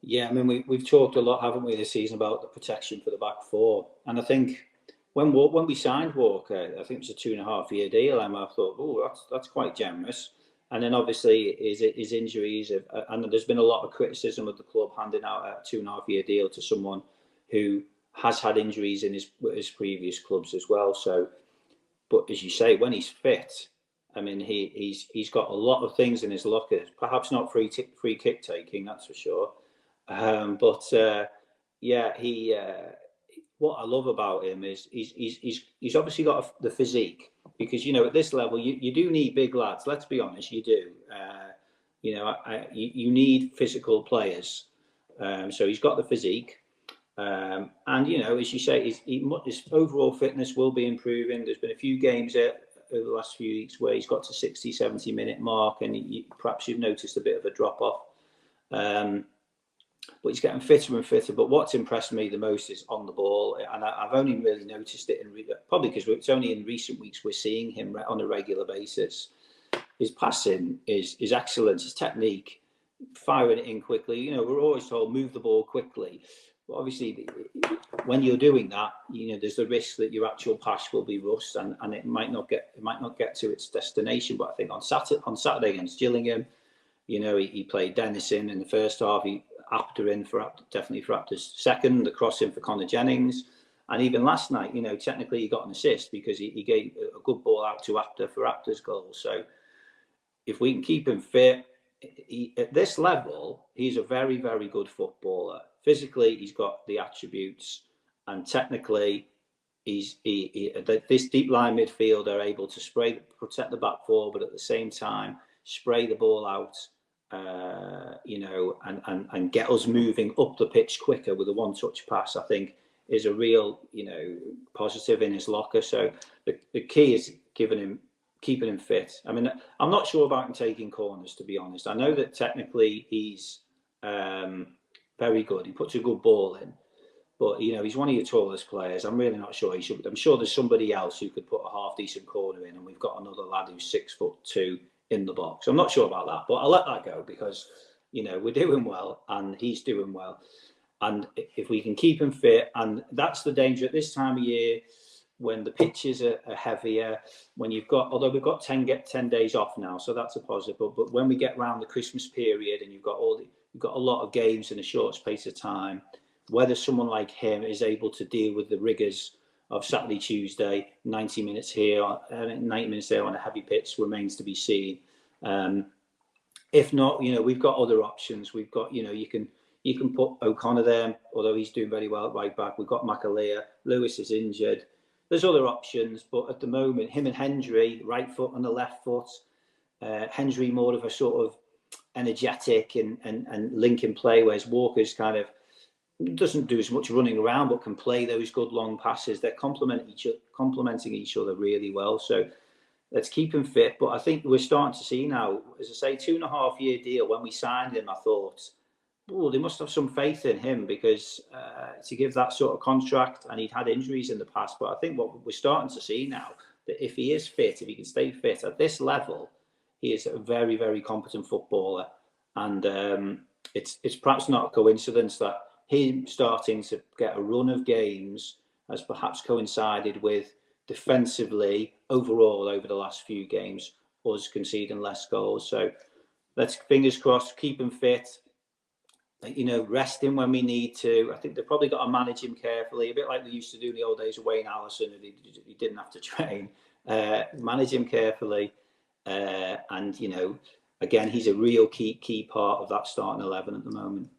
Yeah, I mean, we've talked a lot, haven't we, this season about the protection for the back four, and I think when we signed Walker, I think it was a 2.5 year deal, and I thought, oh, that's quite generous. And then obviously his injuries, and there's been a lot of criticism of the club handing out a 2.5 year deal to someone who has had injuries in his previous clubs as well. So, but as you say, when he's fit, I mean, he's got a lot of things in his locker. Perhaps not free kick taking, that's for sure. But yeah, what I love about him is he's obviously got the physique, because at this level you do need big lads. Let's be honest, you do. You need physical players. So he's got the physique, and as you say, his overall fitness will be improving. There's been a few games over the last few weeks where he's got to 60-70 minute mark, and perhaps you've noticed a bit of a drop off. But he's getting fitter and fitter. But what's impressed me the most is on the ball, and I've only really noticed it probably because it's only in recent weeks we're seeing him on a regular basis. His passing is excellent. His technique, firing it in quickly. We're always told move the ball quickly, but obviously when you're doing that, there's the risk that your actual pass will be rushed, and it might not get to its destination. But I think on Saturday against Gillingham, he played Dennis in the first half. He Apter in definitely for Apter's second, the cross in for Connor Jennings, and even last night, technically he got an assist because he gave a good ball out to Apter for Apter's goal. So if we can keep him fit, at this level, he's a very, very good footballer. Physically, he's got the attributes, and technically, this deep line midfield are able to protect the back four, but at the same time spray the ball out. And get us moving up the pitch quicker with a one-touch pass, I think, is a real, positive in his locker. So the key is keeping him fit. I mean, I'm not sure about him taking corners, to be honest. I know that technically he's very good. He puts a good ball in, but he's one of your tallest players. I'm really not sure he should. I'm sure there's somebody else who could put a half decent corner in, and we've got another lad who's 6'2" in the box. I'm not sure about that, but I'll let that go because we're doing well and he's doing well, and if we can keep him fit, and that's the danger at this time of year when the pitches are heavier, when although we've got 10 days off now, so that's a positive, but when we get around the Christmas period and you've got a lot of games in a short space of time, whether someone like him is able to deal with the rigors of Saturday, Tuesday, 90 minutes here, 90 minutes there on a heavy pitch remains to be seen. If not, we've got other options. We've got, you can put O'Connor there, although he's doing very well at right back. We've got McAleer. Lewis is injured. There's other options, but at the moment, him and Hendry, right foot and the left foot. Hendry more of a sort of energetic and linking play, whereas Walker's kind of doesn't do as much running around, but can play those good long passes. They're complementing each other really well. So let's keep him fit. But I think we're starting to see now, as I say, 2.5 year deal. When we signed him, I thought, oh, they must have some faith in him because to give that sort of contract, and he'd had injuries in the past. But I think what we're starting to see now, that if he is fit, if he can stay fit at this level, he is a very, very competent footballer. And it's perhaps not a coincidence that him starting to get a run of games has perhaps coincided with defensively overall over the last few games us conceding less goals. So let's fingers crossed, keep him fit, rest him when we need to. I think they've probably got to manage him carefully, a bit like they used to do in the old days of Wayne Allison, and he didn't have to train. Manage him carefully, and again, he's a real key part of that starting 11 at the moment.